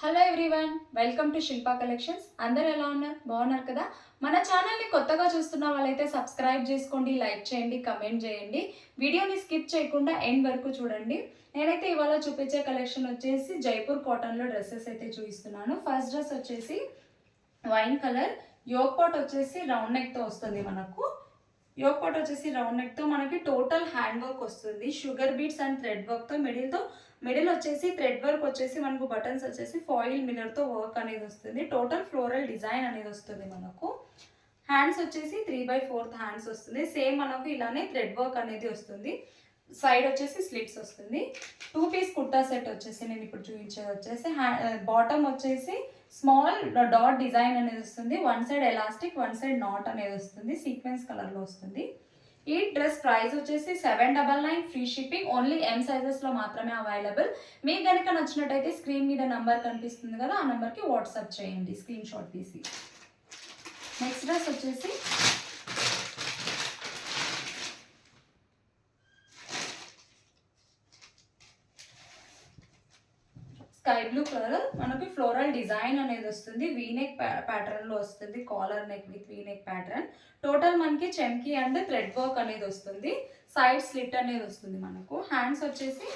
Hello everyone, welcome to Shilpa collections. అందరు ఎలా ఉన్నారు? బాగున్నారు కదా? మన ఛానల్ని కొత్తగా చూస్తున్న వాళ్ళైతే సబ్స్క్రైబ్ చేసుకోండి, లైక్ చేయండి, కమెంట్ చేయండి. వీడియోని స్కిప్ చేయకుండా ఎండ్ వరకు చూడండి. నేనైతే ఇవాళ చూపించే కలెక్షన్ వచ్చేసి జైపూర్ కాటన్లో డ్రెస్సెస్ అయితే చూపిస్తున్నాను. ఫస్ట్ డ్రెస్ వచ్చేసి వైన్ కలర్, యోగ్ పాట్ వచ్చేసి రౌండ్ నెక్తో వస్తుంది మనకు. యోగ్ పాట్ వచ్చేసి రౌండ్ నెక్తో మనకి టోటల్ హ్యాండ్ వర్క్ వస్తుంది. షుగర్ బీట్స్ అండ్ థ్రెడ్ వర్క్తో మిడిల్ వచ్చేసి థ్రెడ్ వర్క్ వచ్చేసి మనకు బటన్స్ వచ్చేసి ఫాయిల్ మిర్రర్తో వర్క్ అనేది వస్తుంది. టోటల్ ఫ్లోరల్ డిజైన్ అనేది వస్తుంది మనకు. హ్యాండ్స్ వచ్చేసి 3/4 హ్యాండ్స్ వస్తుంది. సేమ్ మనకు ఇలానే థ్రెడ్ వర్క్ అనేది వస్తుంది. సైడ్ వచ్చేసి స్లిట్స్ వస్తుంది. 2 పీస్ కుర్తా సెట్ వచ్చేసి నేను ఇప్పుడు చూపించేది వచ్చేసి బాటమ్ వచ్చేసి స్మాల్ డాట్ డిజైన్ అనేది వస్తుంది. One side elastic, one side not అనేది వస్తుంది. సీక్వెన్స్ కలర్లో వస్తుంది. ఈ డ్రెస్ ప్రైస్ వచ్చేసి 799, ఫ్రీ షిప్పింగ్. ఓన్లీ ఎం సైజెస్లో మాత్రమే అవైలబుల్. మీకు కనుక నచ్చినట్టయితే స్క్రీన్ మీద నంబర్ కనిపిస్తుంది కదా, ఆ నెంబర్కి వాట్సాప్ చేయండి స్క్రీన్ షాట్ తీసి. నెక్స్ట్ డ్రెస్ వచ్చేసి స్కై బ్లూ కలర్, మనకి ఫ్లోరల్ డిజైన్ అనేది వస్తుంది. వీనెక్ ప్యాటర్న్లో వస్తుంది. Collar neck with V-neck pattern. Total మనకి చెమ్కీ అండ్ థ్రెడ్ వర్క్ అనేది వస్తుంది. సైడ్ స్లిట్ అనేది వస్తుంది మనకు. హ్యాండ్స్ వచ్చేసి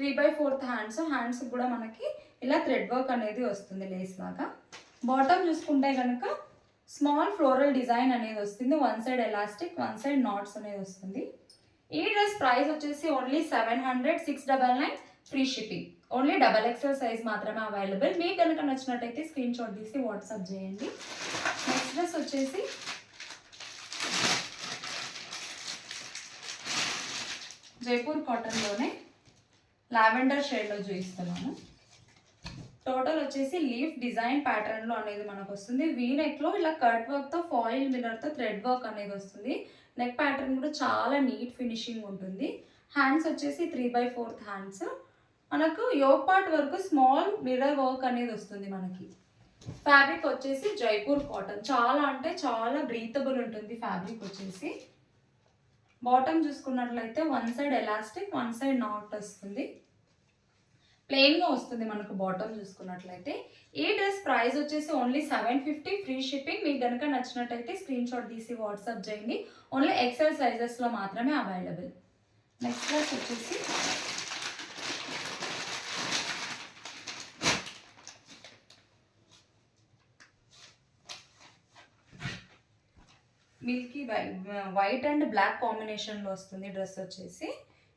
3/4 హ్యాండ్స్ కూడా మనకి ఇలా థ్రెడ్ వర్క్ అనేది వస్తుంది లేస్ లాగా. బాటమ్ చూసుకుంటే కనుక స్మాల్ ఫ్లోరల్ డిజైన్ అనేది వస్తుంది. One side elastic, one side knots అనేది వస్తుంది. ఈ డ్రెస్ ప్రైస్ వచ్చేసి only 700, 699, free shipping. Only XXL size మాత్రమే అవైలబుల్. మీకు కనుక నచ్చినట్టయితే స్క్రీన్ షాట్ తీసి వాట్సాప్ చేయండి. నెక్స్ట్ డ్రెస్ వచ్చేసి జైపూర్ కాటన్లోనే లావెండర్ షేడ్లో చూపిస్తున్నాను. టోటల్ వచ్చేసి లీఫ్ డిజైన్ ప్యాటర్న్లో అనేది మనకు వస్తుంది. వీ నెక్లో ఇలా కట్ వర్క్తో ఫాయిల్ మిర్రర్తో థ్రెడ్ వర్క్ అనేది వస్తుంది. నెక్ ప్యాటర్న్ కూడా చాలా నీట్ ఫినిషింగ్ ఉంటుంది. హ్యాండ్స్ వచ్చేసి 3/4 హ్యాండ్స్. మనకు యోగ్ పార్ట్ వరకు స్మాల్ మిర్రర్ వర్క్ అనేది వస్తుంది మనకి. ఫ్యాబ్రిక్ వచ్చేసి జైపూర్ కాటన్. చాలా అంటే చాలా బ్రీతబుల్ ఉంటుంది ఫ్యాబ్రిక్ వచ్చేసి. బాటమ్ చూసుకున్నట్లయితే one side elastic, one side not వస్తుంది. ప్లెయిన్గా వస్తుంది మనకు బాటమ్ చూసుకున్నట్లయితే. ఈ డ్రెస్ ప్రైస్ వచ్చేసి ఓన్లీ 750, ఫ్రీ షిప్పింగ్. మీకు కనుక నచ్చినట్టయితే స్క్రీన్ షాట్ తీసి వాట్సాప్ చేయండి. ఓన్లీ XL సైజెస్లో మాత్రమే అవైలబుల్. నెక్స్ట్ డ్రెస్ వచ్చేసి మిల్కీ వైట్ అండ్ బ్లాక్ కాంబినేషన్లో వస్తుంది డ్రెస్ వచ్చేసి.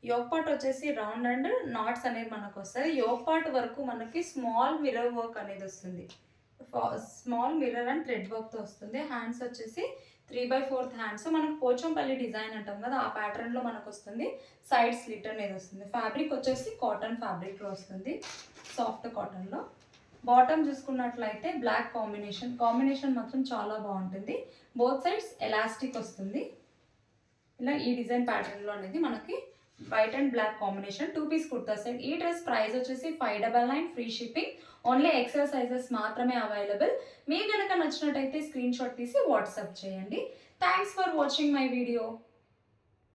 యోగ్ పార్ట్ వచ్చేసి రౌండ్ అండ్ నాట్స్ అనేది మనకు వస్తుంది. యోగ్ పార్ట్ వరకు మనకి స్మాల్ మిర్రర్ వర్క్ అనేది వస్తుంది. స్మాల్ మిర్రర్ అండ్ థ్రెడ్ వర్క్తో వస్తుంది. హ్యాండ్స్ వచ్చేసి 3/4 హ్యాండ్స్. మనకు పోచంపల్లి డిజైన్ అంటాం కదా, ఆ ప్యాటర్న్లో మనకు వస్తుంది. సైడ్ స్లిట్ అనేది వస్తుంది. ఫ్యాబ్రిక్ వచ్చేసి కాటన్ ఫ్యాబ్రిక్లో వస్తుంది, సాఫ్ట్ కాటన్లో. బాటమ్ చూసుకున్నట్లయితే బ్లాక్ కాంబినేషన్ మాత్రం చాలా బాగుంటుంది. బోత్ సైడ్స్ ఎలాస్టిక్ వస్తుంది. ఇలా ఈ డిజైన్ ప్యాటర్న్లో అనేది మనకి white and black combination. 2 piece kurta set. ఈ డ్రెస్ ప్రైస్ వచ్చేసి 599, free shipping. Only XL sizes మాత్రమే అవైలబుల్. మీకు కనుక నచ్చినట్టయితే స్క్రీన్ షాట్ తీసి వాట్సాప్ చేయండి. Thanks for watching my video.